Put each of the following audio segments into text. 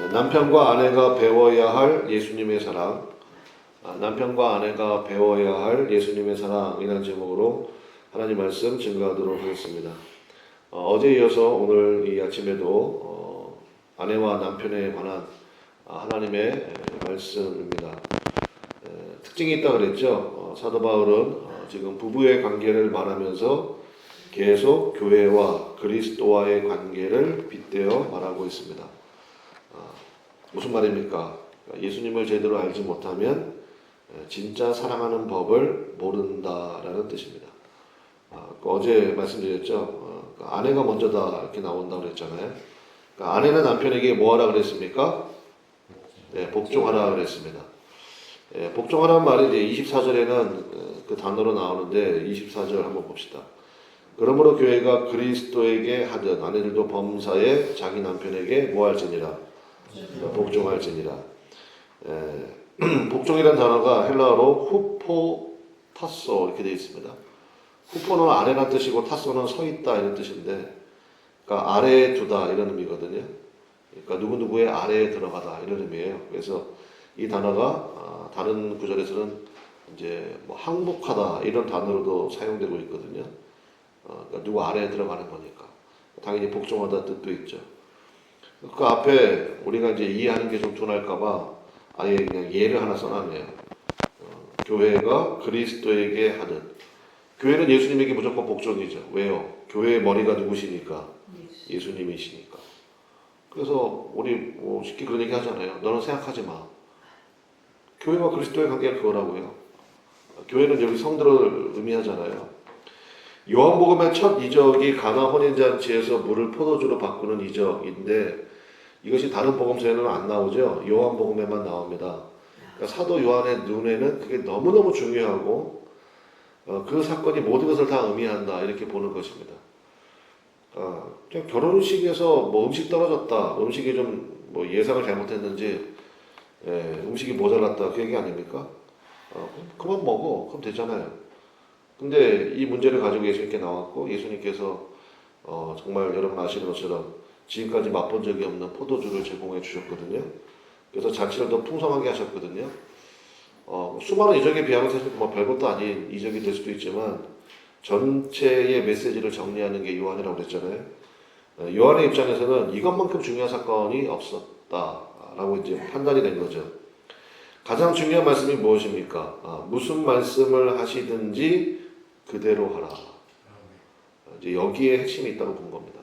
남편과 아내가 배워야 할 예수님의 사랑. 남편과 아내가 배워야 할 예수님의 사랑이라는 제목으로 하나님 말씀 증거하도록 하겠습니다. 어제 이어서 오늘 이 아침에도 아내와 남편에 관한 하나님의 말씀입니다. 특징이 있다 그랬죠. 사도 바울은 지금 부부의 관계를 말하면서 계속 교회와 그리스도와의 관계를 빗대어 말하고 있습니다. 무슨 말입니까? 예수님을 제대로 알지 못하면 진짜 사랑하는 법을 모른다라는 뜻입니다. 어제 말씀드렸죠. 아내가 먼저다 이렇게 나온다고 그랬잖아요. 아내는 남편에게 뭐하라 그랬습니까? 네, 복종하라 그랬습니다. 복종하라는 말이 이제 24절에는 그 단어로 나오는데 24절 한번 봅시다. 그러므로 교회가 그리스도에게 하듯 아내들도 범사에 자기 남편에게 뭐할지니라 복종할지니라. 복종이라는 단어가 헬라어로 후포타소 이렇게 되어 있습니다. 후포는 아래란 뜻이고 타소는 서 있다 이런 뜻인데, 그러니까 아래에 두다 이런 의미거든요. 그러니까 누구누구의 아래에 들어가다 이런 의미예요. 그래서 이 단어가 다른 구절에서는 이제 뭐 항복하다 이런 단어로도 사용되고 있거든요. 그러니까 누구 아래에 들어가는 거니까 당연히 복종하다 뜻도 있죠. 그 앞에 우리가 이제 이해하는 게 좀 둔할까봐 아예 그냥 예를 하나 써놨네요. 교회가 그리스도에게 하듯. 교회는 예수님에게 무조건 복종이죠. 왜요? 교회의 머리가 누구시니까? 예수님이시니까. 그래서 우리 뭐 쉽게 그런 얘기 하잖아요. 너는 생각하지 마. 교회와 그리스도의 관계가 그거라고요. 교회는 여기 성도를 의미하잖아요. 요한복음의 첫 이적이 가나 혼인잔치에서 물을 포도주로 바꾸는 이적인데 이것이 다른 복음서에는 안 나오죠. 요한복음에만 나옵니다. 그러니까 사도 요한의 눈에는 그게 너무너무 중요하고 그 사건이 모든 것을 다 의미한다 이렇게 보는 것입니다. 결혼식에서 뭐 음식 떨어졌다, 음식이 좀 뭐 예상을 잘못했는지 음식이 모자랐다 그 얘기 아닙니까? 그만 먹어 그럼 되잖아요. 근데 이 문제를 가지고 예수님께 나왔고 예수님께서 정말 여러분 아시는 것처럼 지금까지 맛본 적이 없는 포도주를 제공해 주셨거든요. 그래서 잔치를 더 풍성하게 하셨거든요. 수많은 이적에 비하면 사실 뭐 별것도 아닌 이적이 될 수도 있지만 전체의 메시지를 정리하는 게 요한이라고 그랬잖아요. 요한의 입장에서는 이것만큼 중요한 사건이 없었다라고 이제 판단이 된 거죠. 가장 중요한 말씀이 무엇입니까? 무슨 말씀을 하시든지 그대로 하라. 이제 여기에 핵심이 있다고 본 겁니다.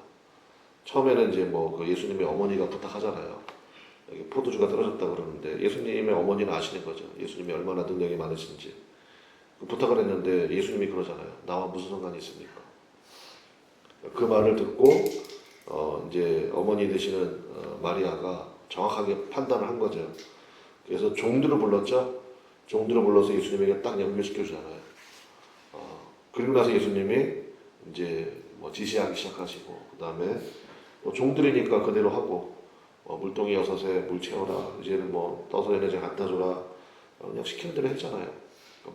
처음에는 이제 뭐 그 예수님의 어머니가 부탁하잖아요. 여기 포도주가 떨어졌다 그러는데 예수님의 어머니는 아시는 거죠. 예수님이 얼마나 능력이 많으신지. 그 부탁을 했는데 예수님이 그러잖아요. 나와 무슨 상관이 있습니까? 그 말을 듣고 이제 어머니 되시는 마리아가 정확하게 판단을 한 거죠. 그래서 종들을 불렀죠. 종들을 불러서 예수님에게 딱 연결시켜 주잖아요. 그리고 나서 예수님이 이제 뭐 지시하기 시작하시고 그 다음에 뭐 종들이니까 그대로 하고 물동이 6에 물 채워라. 이제는 뭐 떠서 얘네들 갖다 줘라. 그냥 시키는 대로 했잖아요.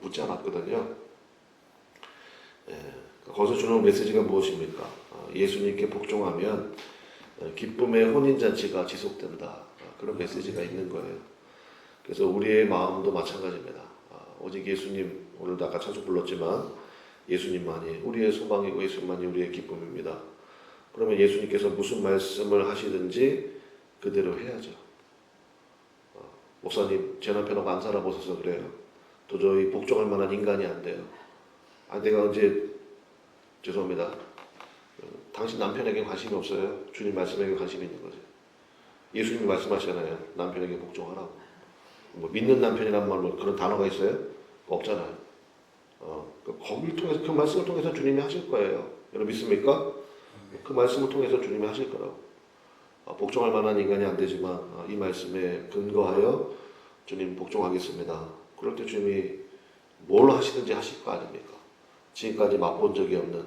묻지 않았거든요. 거기서 주는 메시지가 무엇입니까? 예수님께 복종하면 기쁨의 혼인잔치가 지속된다. 그런 메시지가 있는 거예요. 그래서 우리의 마음도 마찬가지입니다. 오직 예수님, 오늘도 아까 찬송 불렀지만 예수님만이 우리의 소망이고 예수님만이 우리의 기쁨입니다. 그러면 예수님께서 무슨 말씀을 하시든지 그대로 해야죠. 목사님, 제 남편하고 안 살아보셔서 그래요. 도저히 복종할 만한 인간이 안 돼요. 내가 언제, 죄송합니다. 당신 남편에게 관심이 없어요. 주님 말씀에게 관심이 있는 거죠. 예수님이 말씀하시잖아요. 남편에게 복종하라고. 뭐 믿는 남편이란 말로 그런 단어가 있어요? 없잖아요. 거기를 통해서 그 말씀을 통해서 주님이 하실 거예요. 여러분 믿습니까? 그 말씀을 통해서 주님이 하실 거라고. 복종할 만한 인간이 안 되지만 이 말씀에 근거하여 주님 복종하겠습니다. 그럴 때 주님이 뭘 하시든지 하실 거 아닙니까? 지금까지 맛본 적이 없는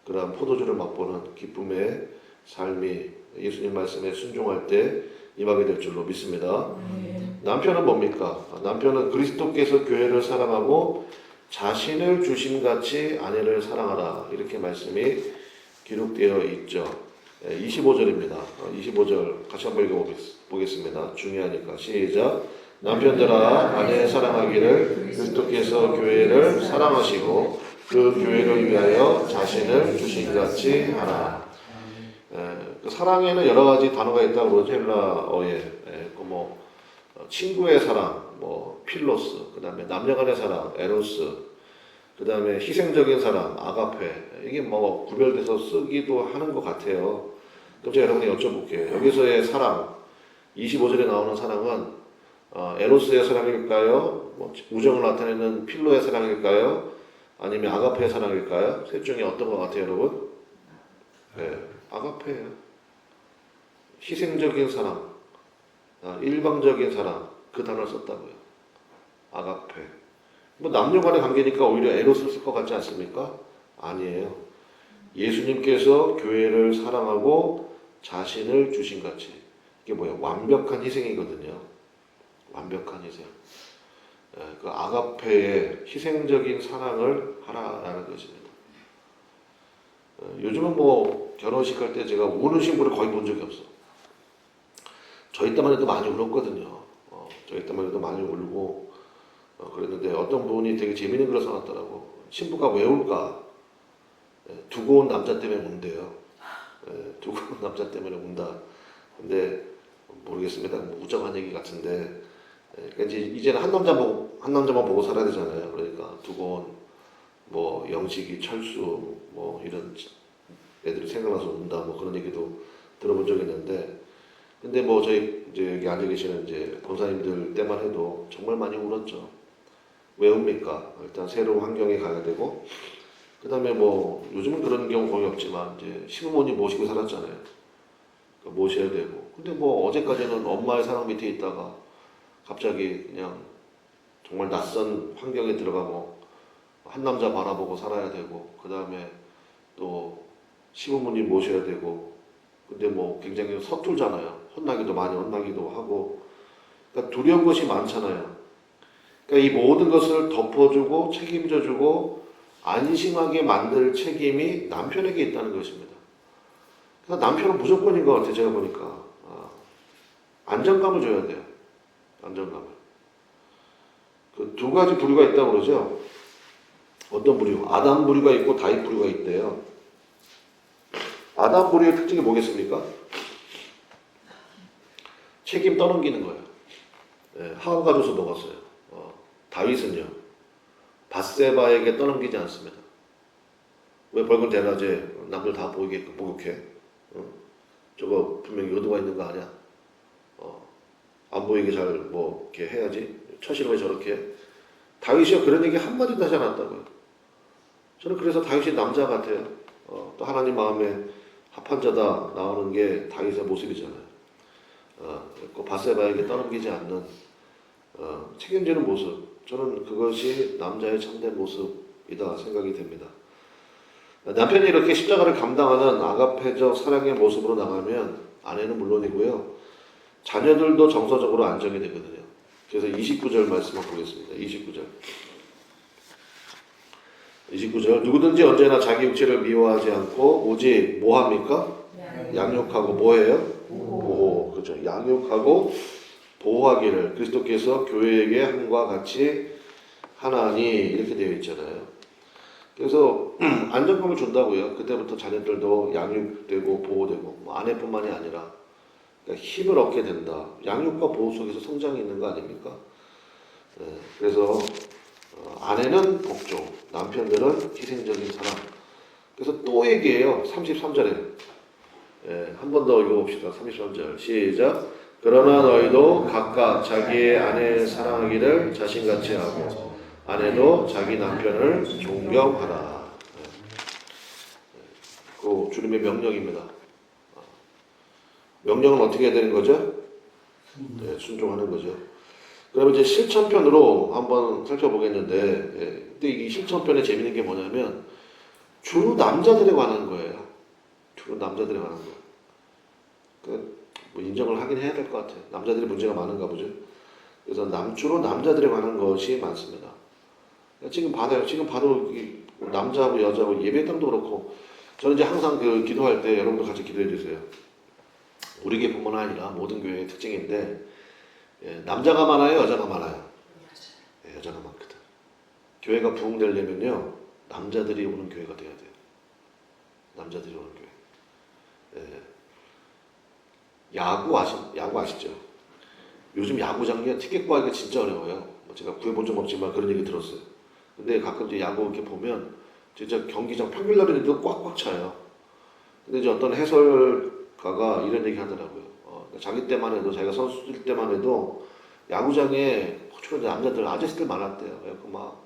그러한 포도주를 맛보는 기쁨의 삶이 예수님 말씀에 순종할 때 임하게 될 줄로 믿습니다. 남편은 뭡니까? 남편은 그리스도께서 교회를 사랑하고 자신을 주심같이 아내를 사랑하라 이렇게 말씀이 기록되어 있죠. 25절입니다. 25절 같이 한번 읽어보겠습니다. 보겠습니다. 중요하니까. 시작. 남편들아 아내 사랑하기를 그리스도께서 교회를 사랑하시고 그 교회를 위하여 자신을 주신 같이 하라. 그 사랑에는 여러 가지 단어가 있다고 그러죠. 헬라어에. 뭐 친구의 사랑, 뭐 필로스, 그 다음에 남녀간의 사랑, 에로스, 그 다음에 희생적인 사랑, 아가페. 이게 뭐 구별돼서 쓰기도 하는 것 같아요. 그럼 제가 여러분이 여쭤볼게요. 여기서의 사랑, 25절에 나오는 사랑은 에로스의 사랑일까요? 뭐 우정을 나타내는 필로의 사랑일까요? 아니면 아가페의 사랑일까요? 셋 중에 어떤 것 같아요, 여러분? 네, 아가페예요. 희생적인 사랑, 일방적인 사랑, 그 단어를 썼다고요. 아가페. 뭐 남녀 간의 관계니까 오히려 에로스를 쓸 것 같지 않습니까? 아니에요. 예수님께서 교회를 사랑하고 자신을 주신 같이. 이게 뭐예요? 완벽한 희생이거든요. 완벽한 희생. 그 아가페의 희생적인 사랑을 하라라는 것입니다. 요즘은 뭐 결혼식 할 때 제가 우는 신부를 거의 본 적이 없어. 저희 때만 해도 많이 울었거든요. 저희 때만 해도 많이 울고 그랬는데 어떤 분이 되게 재밌는 글을 써놨더라고. 신부가 왜 울까? 두고 온 남자 때문에 운대요. 두고 온 남자 때문에 운다. 근데 모르겠습니다. 뭐 우정한 얘기 같은데 그러니까 이제는 한 남자만 보고 살아야 되잖아요. 그러니까 두고 온 뭐 영식이, 철수 뭐 이런 애들이 생각나서 운다. 뭐 그런 얘기도 들어본 적이 있는데 근데 뭐 저희 이제 여기 앉아 계시는 이제 권사님들 때만 해도 정말 많이 울었죠. 왜 웁니까? 일단 새로운 환경에 가야 되고, 그 다음에 뭐 요즘은 그런 경우 거의 없지만 이제 시부모님 모시고 살았잖아요. 그러니까 모셔야 되고. 근데 뭐 어제까지는 엄마의 사랑 밑에 있다가 갑자기 그냥 정말 낯선 환경에 들어가고 한 남자 바라보고 살아야 되고, 그 다음에 또 시부모님 모셔야 되고. 근데 뭐 굉장히 서툴잖아요. 혼나기도 많이 혼나기도 하고. 그러니까 두려운 것이 많잖아요. 그러니까 이 모든 것을 덮어주고 책임져주고 안심하게 만들 책임이 남편에게 있다는 것입니다. 그래서 남편은 무조건인 것 같아요. 제가 보니까 안정감을 줘야 돼요. 안정감을. 그 두 가지 부류가 있다고 그러죠. 어떤 부류? 아담 부류가 있고 다윗 부류가 있대요. 아담 부류의 특징이 뭐겠습니까? 책임 떠넘기는 거예요. 하와가 줘서 먹었어요. 다윗은요, 밧세바에게 떠넘기지 않습니다. 왜 벌금 대낮에 남들 다 보이게끔 목욕해? 저거 분명히 의도가 있는 거 아니야? 안 보이게 잘 뭐 이렇게 해야지. 처신을 왜 저렇게 해? 다윗이요 그런 얘기 한마디도 하지 않았다고요. 저는 그래서 다윗이 남자 같아요. 또 하나님 마음에 합한 자다 나오는 게 다윗의 모습이잖아요. 그 밧세바에게 떠넘기지 않는 책임지는 모습. 저는 그것이 남자의 참된 모습이다 생각이 됩니다. 남편이 이렇게 십자가를 감당하는 아가페적 사랑의 모습으로 나가면 아내는 물론이고요. 자녀들도 정서적으로 안정이 되거든요. 그래서 29절 말씀을 보겠습니다. 29절 누구든지 언제나 자기 육체를 미워하지 않고 오직 뭐 합니까? 양육하고 뭐해요? 보호. 그렇죠. 양육하고 보호하기를 그리스도께서 교회에게 함과 같이 하나니 이렇게 되어 있잖아요. 그래서 안정감을 준다고요. 그때부터 자녀들도 양육되고 보호되고 뭐 아내뿐만이 아니라 그러니까 힘을 얻게 된다. 양육과 보호 속에서 성장이 있는 거 아닙니까? 그래서 아내는 복종, 남편들은 희생적인 사랑. 그래서 또 얘기해요. 33절에 한 번 더 읽어봅시다. 33절 시작. 그러나 너희도 각각 자기의 아내를 사랑하기를 자신같이 하고 아내도 자기 남편을 존경하라. 그 주님의 명령입니다. 명령은 어떻게 해야 되는 거죠? 순종하는 거죠. 그러면 이제 실천편으로 한번 살펴보겠는데, 근데 이 실천편에 재밌는 게 뭐냐면 주로 남자들에 관한 거예요. 주로 남자들에 관한 거. 뭐 인정을 하긴 해야 될 것 같아요. 남자들이 문제가 많은가 보죠. 그래서 주로 남자들에 관한 것이 많습니다. 지금 봐도 남자하고 여자하고 예배당도 그렇고, 저는 이제 항상 그 기도할 때 여러분도 같이 기도해 주세요. 우리 교회뿐만 아니라 모든 교회의 특징인데 예, 남자가 많아요, 여자가 많아요? 예, 여자가 많거든. 교회가 부흥되려면요 남자들이 오는 교회가 돼야 돼요. 남자들이 오는 교회. 예. 야구 아시죠? 요즘 야구장에 티켓 구하기가 진짜 어려워요. 뭐 제가 구해본 적 없지만 그런 얘기 들었어요. 근데 가끔 이제 야구 이렇게 보면 진짜 경기장 평일 날에도 꽉꽉 차요. 근데 이제 어떤 해설가가 이런 얘기 하더라고요. 자기 때만 해도, 자기가 선수들 때만 해도 야구장에 주로 남자들, 아저씨들 많았대요. 그래서 막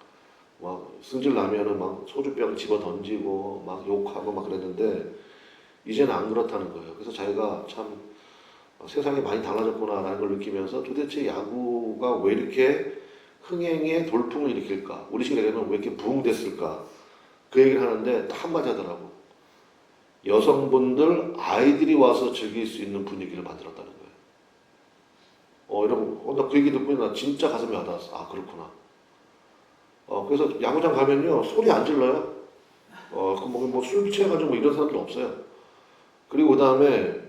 승질 나면은 막 소주병 집어 던지고 막 욕하고 막 그랬는데 이제는 안 그렇다는 거예요. 그래서 자기가 참 세상이 많이 달라졌구나라는 걸 느끼면서 도대체 야구가 왜 이렇게 흥행의 돌풍을 일으킬까? 우리 시대에 되면 왜 이렇게 부흥됐을까? 그 얘기를 하는데 딱 한마디 하더라고. 여성분들, 아이들이 와서 즐길 수 있는 분위기를 만들었다는 거예요. 여러분, 나 그 얘기 듣고 나 진짜 가슴이 와닿았어. 아, 그렇구나. 그래서 야구장 가면요, 소리 안 질러요. 술 취해가지고 뭐 이런 사람들 없어요. 그리고 그 다음에,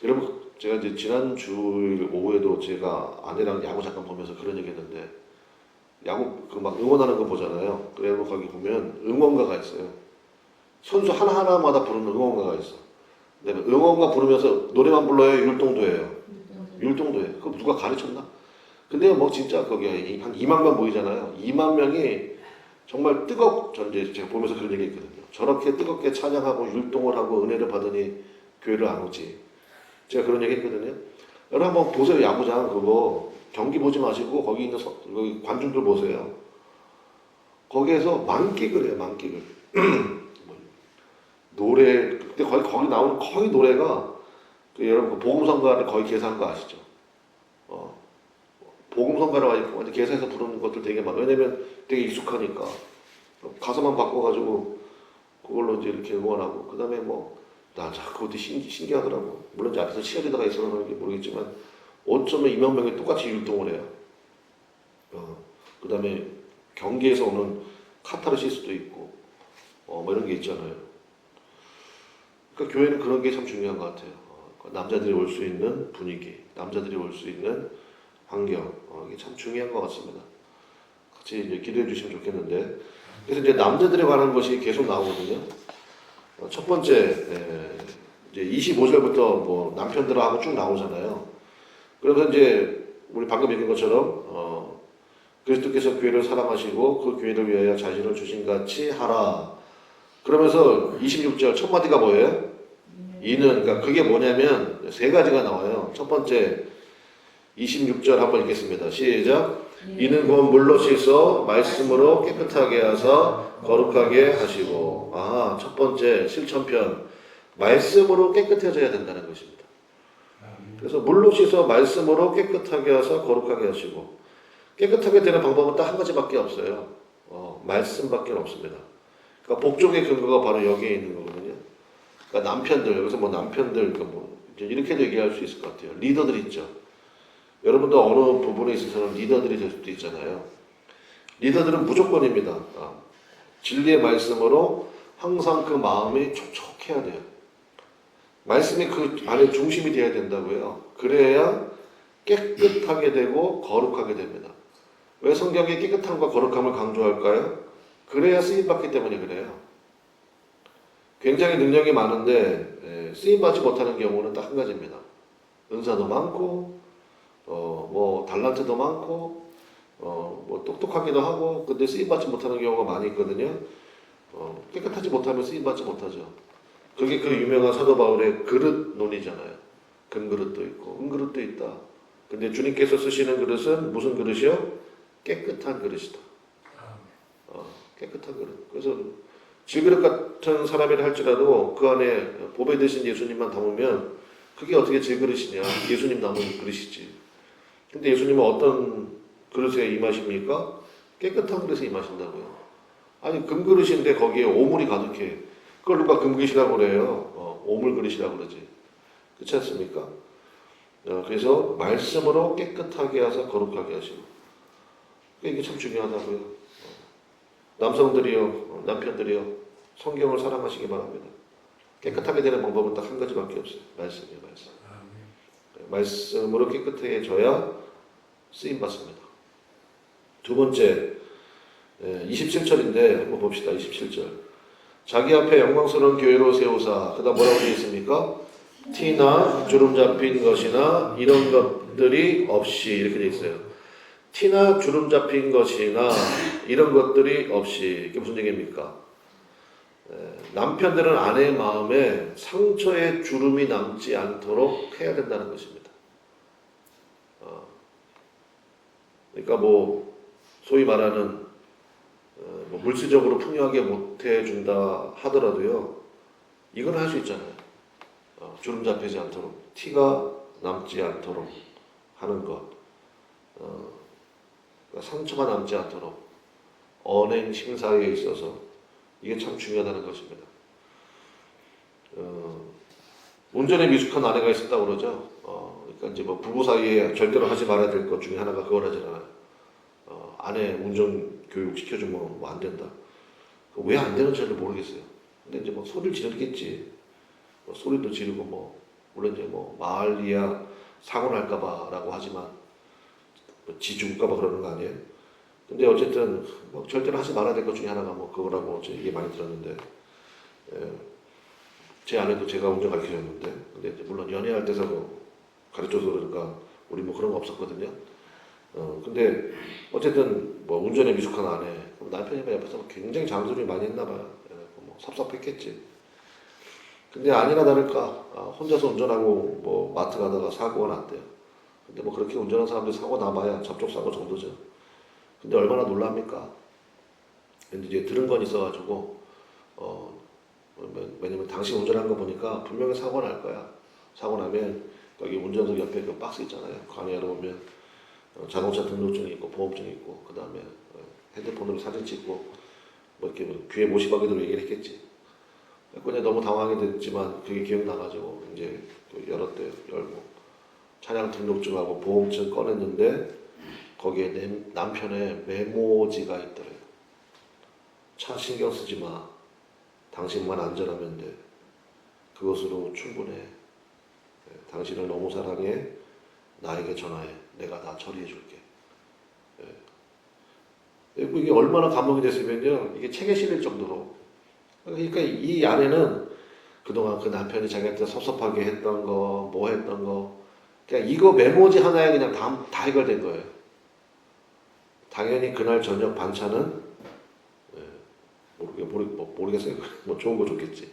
여러분, 제가 이제 지난 주일 오후에도 제가 아내랑 야구 잠깐 보면서 그런 얘기 했는데, 야구 그 막 응원하는 거 보잖아요. 그래서 거기 보면 응원가가 있어요. 선수 하나하나마다 부르는 응원가가 있어. 근데 응원가 부르면서 노래만 불러요? 율동도예요. 율동도예요. 그거 누가 가르쳤나? 근데 뭐 진짜 거기 한 2만 명 모이잖아요. 2만 명이 정말 전 이제 제가 보면서 그런 얘기 했거든요. 저렇게 뜨겁게 찬양하고 율동을 하고 은혜를 받으니 교회를 안 오지. 제가 그런 얘기 했거든요. 여러분 한번 보세요. 야구장 그거 경기 보지 마시고 거기 있는 거기 관중들 보세요. 거기에서 만끽을 해요. 만끽을. 노래 그때 거기 나오는 거의 노래가 여러분 그 복음성가를 거의 계산한 거 아시죠? 복음성가를 완전 계산해서 부르는 것들 되게 많아. 왜냐면 되게 익숙하니까 가사만 바꿔가지고 그걸로 이제 이렇게 응원하고 그 다음에 나 그것도 신기하더라고. 물론 이제 앞에서 치어리더가 있어서 그런지 모르겠지만 어쩌면 2만 명이 똑같이 율동을 해요. 그 다음에 경기에서 오는 카타르시스도 있고 뭐 이런 게 있잖아요. 그러니까 교회는 그런 게 참 중요한 것 같아요. 남자들이 올 수 있는 분위기, 남자들이 올 수 있는 환경, 이게 참 중요한 것 같습니다. 같이 이제 기도해 주시면 좋겠는데, 그래서 이제 남자들에 관한 것이 계속 나오거든요. 첫 번째, 이제 25절부터 뭐 남편들하고 쭉 나오잖아요. 그러면서 이제 우리 방금 읽은 것처럼 그리스도께서 교회를 사랑하시고 그 교회를 위하여 자신을 주신 같이 하라. 그러면서 26절 첫 마디가 뭐예요? 이는, 그러니까 그게 뭐냐면 세 가지가 나와요. 첫 번째 26절 한번 읽겠습니다. 시작. 이는 곧 물로 씻어 말씀으로 깨끗하게 하사 거룩하게 하시고. 첫 번째 실천편. 말씀으로 깨끗해져야 된다는 것입니다. 그래서 물로 씻어 말씀으로 깨끗하게 하사 거룩하게 하시고. 깨끗하게 되는 방법은 딱 한 가지밖에 없어요. 말씀밖에 없습니다. 그러니까 복종의 근거가 바로 여기에 있는 거거든요. 그러니까 남편들, 여기서 남편들, 이렇게도 얘기할 수 있을 것 같아요. 리더들 있죠. 여러분도 어느 부분에 있어서는 리더들이 될 수도 있잖아요. 리더들은 무조건입니다. 진리의 말씀으로 항상 그 마음이 촉촉해야 돼요. 말씀이 그 안에 중심이 되어야 된다고요. 그래야 깨끗하게 되고 거룩하게 됩니다. 왜 성경이 깨끗함과 거룩함을 강조할까요? 그래야 쓰임받기 때문에 그래요. 굉장히 능력이 많은데 쓰임받지 못하는 경우는 딱 한 가지입니다. 은사도 많고 달란트도 많고 똑똑하기도 하고 근데 쓰임받지 못하는 경우가 많이 있거든요. 깨끗하지 못하면 쓰임받지 못하죠. 그게 그 유명한 사도 바울의 그릇 논이잖아요. 금그릇도 있고 은그릇도 있다. 근데 주님께서 쓰시는 그릇은 무슨 그릇이요? 깨끗한 그릇이다. 깨끗한 그릇. 그래서 질그릇 같은 사람이라 할지라도 그 안에 보배 대신 예수님만 담으면 그게 어떻게 질그릇이냐. 예수님 담은 그릇이지. 근데 예수님은 어떤 그릇에 임하십니까? 깨끗한 그릇에 임하신다고요. 아니 금그릇인데 거기에 오물이 가득해. 그걸 누가 금그릇이라고 그래요. 오물그릇이라고 그러지. 그렇지 않습니까? 그래서 말씀으로 깨끗하게 하사 거룩하게 하시고. 이게 참 중요하다고요. 남성들이요, 남편들이요, 성경을 사랑하시기 바랍니다. 깨끗하게 되는 방법은 딱 한 가지밖에 없어요. 말씀이에요, 말씀. 말씀으로 깨끗해져야 쓰임 받습니다. 두 번째 27절인데 한번 봅시다. 27절. 자기 앞에 영광스러운 교회로 세우사. 그다음 뭐라고 되어 있습니까? 티나 주름 잡힌 것이나 이런 것들이 없이 이렇게 되어 있어요. 티나 주름 잡힌 것이나 이런 것들이 없이. 이게 무슨 얘기입니까? 남편들은 아내의 마음에 상처의 주름이 남지 않도록 해야 된다는 것입니다. 그러니까 뭐 소위 말하는 뭐 물질적으로 풍요하게 못해준다 하더라도요, 이건 할 수 있잖아요. 주름 잡히지 않도록, 티가 남지 않도록 하는 것, 그러니까 상처가 남지 않도록 언행 심사에 있어서 이게 참 중요하다는 것입니다. 운전에 미숙한 아내가 있었다고 그러죠. 그러니까 이제 뭐 부부 사이에 절대로 하지 말아야 될 것 중에 하나가 그거라잖아요. 아내 운전 교육 시켜주면 뭐 안 된다. 왜 안 되는지를 모르겠어요. 근데 이제 뭐 소리를 지르겠지. 뭐 소리도 지르고 뭐 물론 이제 뭐 마을이야 사고 날까봐라고 하지만 지 죽을까봐 그러는 거 아니에요? 근데 어쨌든 뭐 절대로 하지 말아야 될 것 중에 하나가 뭐 그거라고 제 얘기 많이 들었는데, 제 아내도 제가 운전 가르쳐줬는데, 근데 이제 물론 연애할 때서 가르쳐서 그러니까 우리 뭐 그런 거 없었거든요. 근데 어쨌든 뭐 운전에 미숙한 아내, 남편이 옆에서 굉장히 잔소리 많이 했나 봐요. 뭐 섭섭했겠지. 근데 아니나 다를까 혼자서 운전하고 뭐 마트 가다가 사고가 났대요. 근데 뭐 그렇게 운전하는 사람들이 사고 나봐야 접촉사고 정도죠. 근데 얼마나 놀랍니까? 근데 이제 들은 건 있어가지고 왜냐면 당신 운전한 거 보니까 분명히 사고 날 거야. 사고 나면 여기 운전석 옆에 그 박스 있잖아요. 그 안에 열어보면 자동차 등록증이 있고 보험증이 있고 그 다음에 핸드폰으로 사진 찍고 뭐 이렇게 뭐 귀에 못이 박이도록 얘기를 했겠지. 그냥 너무 당황이 됐지만 그게 기억나가지고 이제 열었대요. 열고 차량 등록증하고 보험증 꺼냈는데 거기에 남편의 메모지가 있더래요. 차 신경 쓰지 마. 당신만 안전하면 돼. 그것으로 충분해. 당신을 너무 사랑해. 나에게 전화해. 내가 다 처리해 줄게. 이게 얼마나 감동이 됐으면요. 이게 책에 실릴 정도로. 그러니까 이 아내는 그동안 그 남편이 자기한테 섭섭하게 했던 거, 뭐 했던 거, 그냥 이거 메모지 하나에 그냥 다 해결된 거예요. 당연히 그날 저녁 반찬은 모르겠어요. 뭐 좋은 거 좋겠지.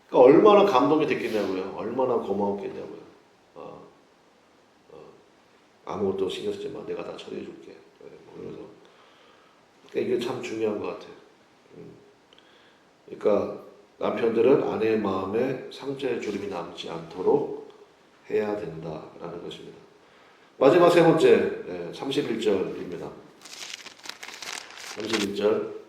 그러니까 얼마나 감동이 됐겠냐고요. 얼마나 고마웠겠냐고요. 아무것도 신경 쓰지 마. 내가 다 처리해 줄게. 그래서 그러니까 이게 참 중요한 것 같아요. 그러니까 남편들은 아내의 마음에 상처의 주름이 남지 않도록 해야 된다라는 것입니다. 마지막 세 번째 31절입니다. 31절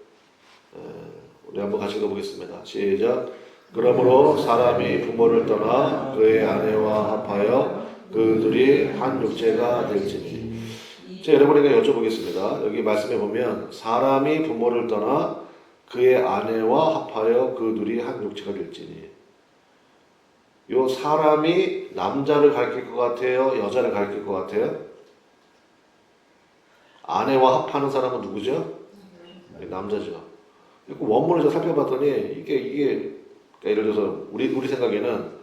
우리 한번 같이 읽어보겠습니다. 시작. 그러므로 사람이 부모를 떠나 그의 아내와 합하여 그들이 한 육체가 될지니. 제가 여러분에게 여쭤보겠습니다. 여기 말씀해 보면 사람이 부모를 떠나 그의 아내와 합하여 그 둘이 한 육체가 될지니. 요 사람이 남자를 가리킬 것 같아요? 여자를 가리킬 것 같아요? 아내와 합하는 사람은 누구죠? 남자죠. 원문을 좀 살펴봤더니 이게 그러니까 예를 들어서 우리 생각에는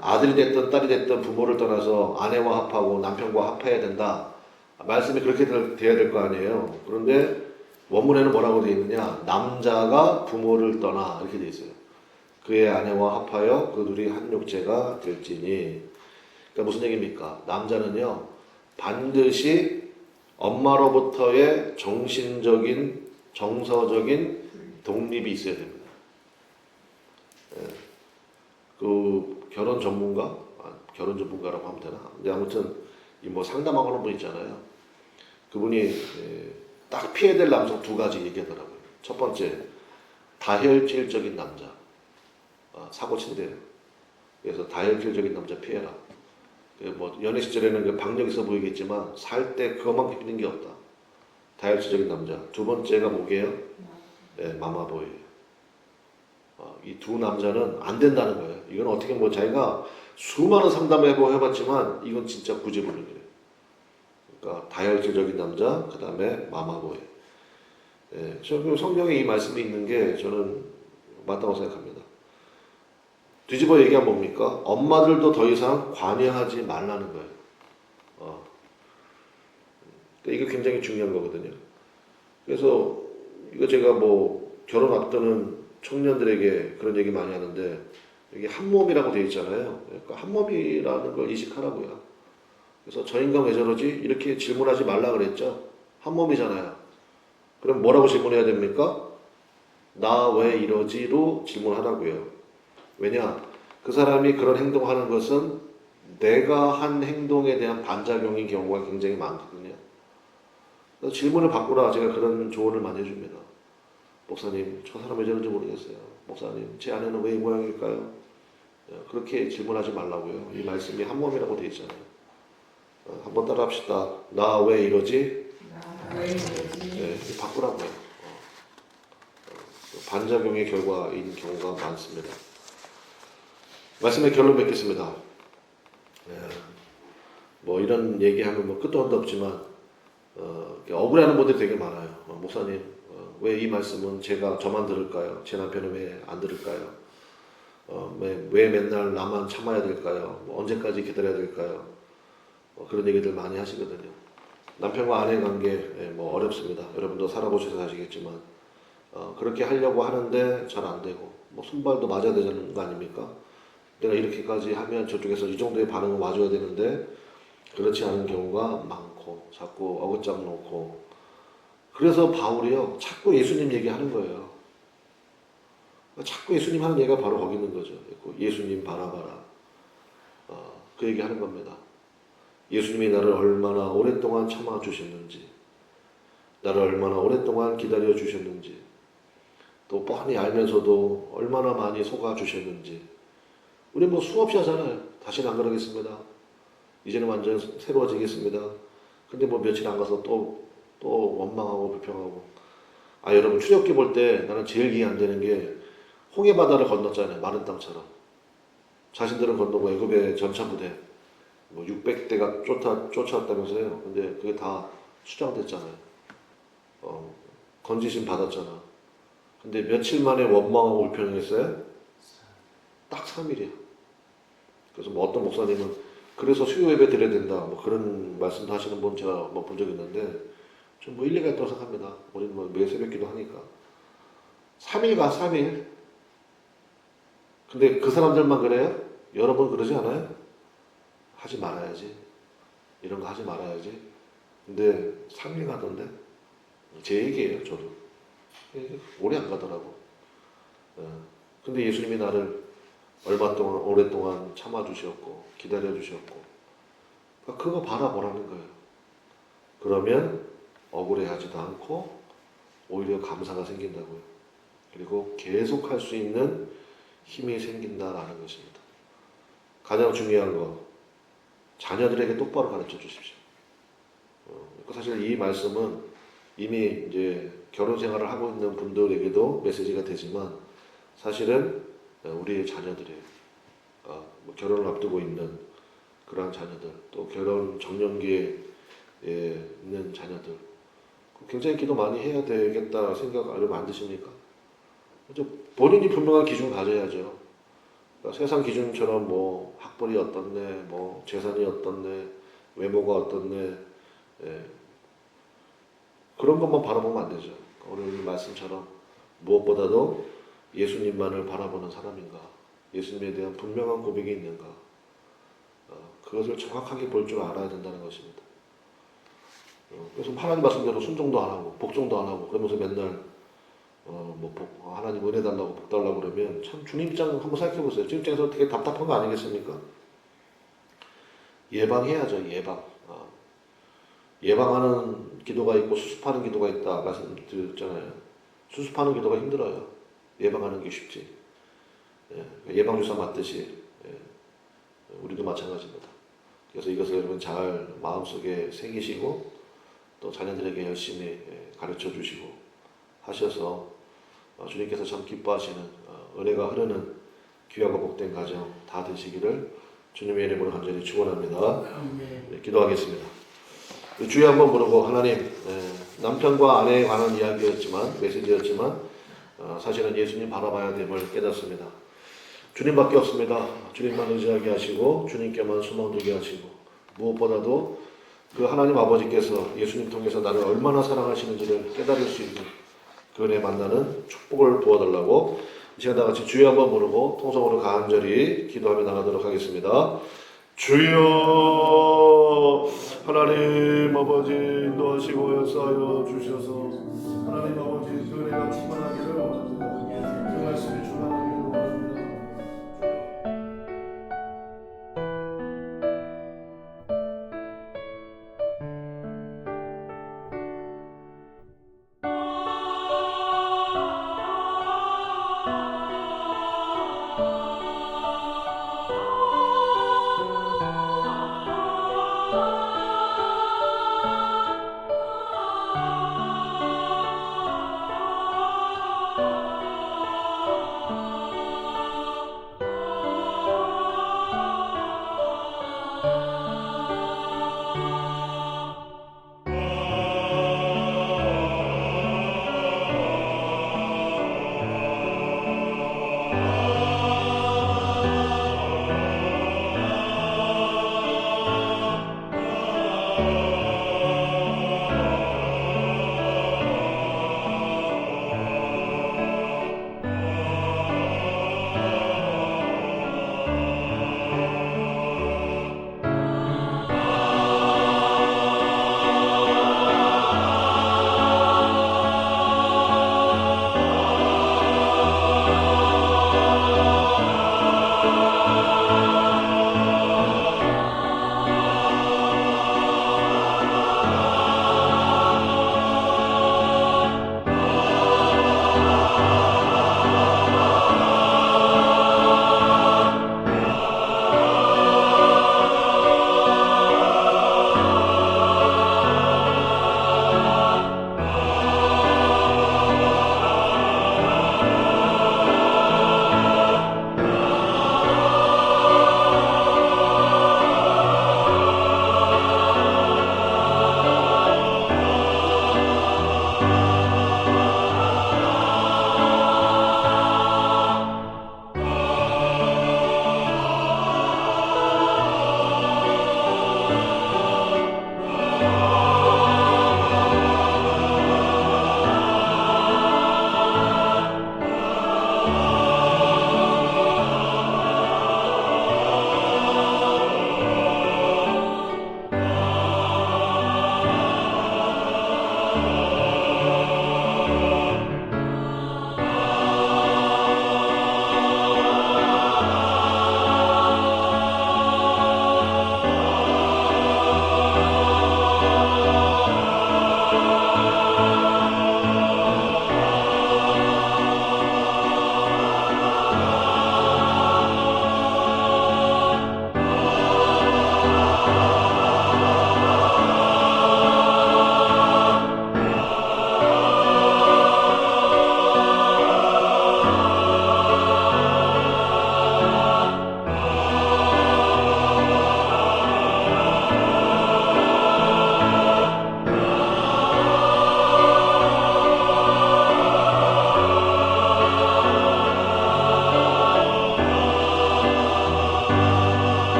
아들이 됐든 딸이 됐든 부모를 떠나서 아내와 합하고 남편과 합해야 된다. 말씀이 그렇게 돼야 될 거 아니에요. 그런데 원문에는 뭐라고 되어 있느냐? 남자가 부모를 떠나 이렇게 되어 있어요. 그의 아내와 합하여 그 둘이 한 육체가 될지니. 그러니까 무슨 얘기입니까? 남자는요 반드시 엄마로부터의 정신적인 정서적인 독립이 있어야 됩니다. 그 결혼 전문가라고 하면 되나? 근데 아무튼 이 뭐 상담하는 분 있잖아요. 그분이 딱 피해야 될 남성 두 가지 얘기하더라고요. 첫 번째, 다혈질적인 남자. 사고 친대요. 그래서 다혈질적인 남자 피해라. 뭐 연애 시절에는 그 박력 있어 보이겠지만 살 때 그것만큼 힘든 게 없다. 다혈질적인 남자. 두 번째가 뭐게요? 마마보이. 이 두 남자는 안 된다는 거예요. 이건 어떻게 뭐 자기가 수많은 상담을 해봤지만 이건 진짜 구제불능이에요. 그러니까 다혈질적인 남자, 그 다음에 마마보이. 예, 저는 성경에 이 말씀이 있는 게 저는 맞다고 생각합니다. 뒤집어 얘기하면 뭡니까? 엄마들도 더 이상 관여하지 말라는 거예요. 그러니까 이거 굉장히 중요한 거거든요. 그래서 이거 제가 뭐 결혼 앞두는 청년들에게 그런 얘기 많이 하는데 여기 한 몸이라고 되어 있잖아요. 그러니까 한 몸이라는 걸 이식하라고요. 그래서 저 인간 왜 저러지? 이렇게 질문하지 말라 그랬죠. 한 몸이잖아요. 그럼 뭐라고 질문해야 됩니까? 나 왜 이러지로 질문하라고요. 왜냐? 그 사람이 그런 행동하는 것은 내가 한 행동에 대한 반작용인 경우가 굉장히 많거든요. 그래서 질문을 바꾸라 제가 그런 조언을 많이 해줍니다. 목사님, 저 사람 왜 저런지 모르겠어요. 목사님, 제 아내는 왜 이 모양일까요? 그렇게 질문하지 말라고요. 이 말씀이 한 몸이라고 되어 있잖아요. 한번 따라 합시다. 나 왜 이러지? 나 왜 이러지? 네, 바꾸라고요. 반작용의 결과인 경우가 많습니다. 말씀의 결론 맺겠습니다. 뭐 이런 얘기하면 뭐 끝도 한도 없지만 억울해하는 분들이 되게 많아요. 목사님, 왜 이 말씀은 제가 저만 들을까요? 제 남편은 왜 안 들을까요? 왜 맨날 나만 참아야 될까요? 뭐 언제까지 기다려야 될까요? 그런 얘기들 많이 하시거든요. 남편과 아내 관계 뭐 어렵습니다. 여러분도 살아보셔서 아시겠지만 그렇게 하려고 하는데 잘 안 되고 뭐 손발도 맞아야 되는 거 아닙니까? 내가 이렇게까지 하면 저쪽에서 이 정도의 반응을 와줘야 되는데 그렇지 않은 경우가 많고 자꾸 어긋장 놓고 그래서 바울이요 자꾸 예수님 얘기하는 거예요. 자꾸 예수님 하는 얘기가 바로 거기 있는 거죠. 예수님 바라봐라. 그 얘기하는 겁니다. 예수님이 나를 얼마나 오랫동안 참아주셨는지 나를 얼마나 오랫동안 기다려 주셨는지 또 뻔히 알면서도 얼마나 많이 속아주셨는지 우리 뭐 수없이 하잖아요. 다시는 안 그러겠습니다. 이제는 완전 새로워지겠습니다. 근데 뭐 며칠 안 가서 또 원망하고 불평하고 여러분 출애굽기 볼 때 나는 제일 이해 안 되는 게 홍해 바다를 건넜잖아요. 마른 땅처럼 자신들은 건너고 애굽의 전차 부대 뭐 600대가 쫓아왔다면서요. 근데 그게 다 수장됐잖아요. 건지심 받았잖아. 근데 며칠 만에 원망하고 불평했어요? 딱 3일이야. 그래서 뭐 어떤 목사님은 그래서 수요 예배 드려야 된다. 뭐 그런 말씀도 하시는 분 제가 뭐 본 적 있는데 좀 뭐 일리가 있다고 생각합니다. 우리는 뭐 매일 새벽 기도 하니까. 3일가 3일. 근데 그 사람들만 그래요? 여러분 그러지 않아요? 하지 말아야지. 이런 거 하지 말아야지. 근데 3일 가던데? 제 얘기예요, 저도. 오래 안 가더라고. 근데 예수님이 나를 오랫동안 참아주셨고, 기다려주셨고, 그거 바라보라는 거예요. 그러면 억울해하지도 않고, 오히려 감사가 생긴다고요. 그리고 계속 할 수 있는 힘이 생긴다라는 것입니다. 가장 중요한 거, 자녀들에게 똑바로 가르쳐 주십시오. 사실 이 말씀은 이미 이제 결혼 생활을 하고 있는 분들에게도 메시지가 되지만 사실은 우리의 자녀들이에요. 뭐 결혼을 앞두고 있는 그러한 자녀들, 또 결혼 정년기에 있는 자녀들, 굉장히 기도 많이 해야 되겠다 생각 안 드십니까? 본인이 분명한 기준 가져야죠. 그러니까 세상 기준처럼 뭐 학벌이 어떻네, 뭐 재산이 어떻네, 외모가 어떻네, 그런 것만 바라보면 안 되죠. 오늘 말씀처럼 무엇보다도 예수님만을 바라보는 사람인가, 예수님에 대한 분명한 고백이 있는가, 그것을 정확하게 볼 줄 알아야 된다는 것입니다. 그래서 하나님 말씀대로 순종도 안 하고 복종도 안 하고 그러면서 맨날 하나님 은혜 달라고 복 달라고 그러면 참 주님 입장 한번 생각해 보세요. 주님 입장에서 되게 답답한 거 아니겠습니까? 예방해야죠. 예방하는 기도가 있고 수습하는 기도가 있다 말씀드렸잖아요. 수습하는 기도가 힘들어요. 예방하는 게 쉽지. 예방주사 맞듯이 우리도 마찬가지입니다. 그래서 이것을 여러분 잘 마음속에 새기시고 또 자녀들에게 열심히 가르쳐 주시고 하셔서 주님께서 참 기뻐하시는 은혜가 흐르는 귀하고 복된 가정 다 되시기를 주님의 이름으로 간절히 축원합니다. 네, 기도하겠습니다. 주여 한번 부르고 하나님, 남편과 아내에 관한 이야기였지만 메시지였지만 사실은 예수님 바라봐야 됨을 깨닫습니다. 주님밖에 없습니다. 주님만 의지하게 하시고 주님께만 소망 두게 하시고 무엇보다도 그 하나님 아버지께서 예수님 통해서 나를 얼마나 사랑하시는지를 깨달을 수 있는 그 은혜 만나는 축복을 부어달라고 이 시간 다 같이 주여 한번 부르고 통성으로 간절히 기도하며 나가도록 하겠습니다. 주여 하나님 아버지 인도하시고 역사하여 주셔서 하나님 아버지 그 은혜가 충만하기를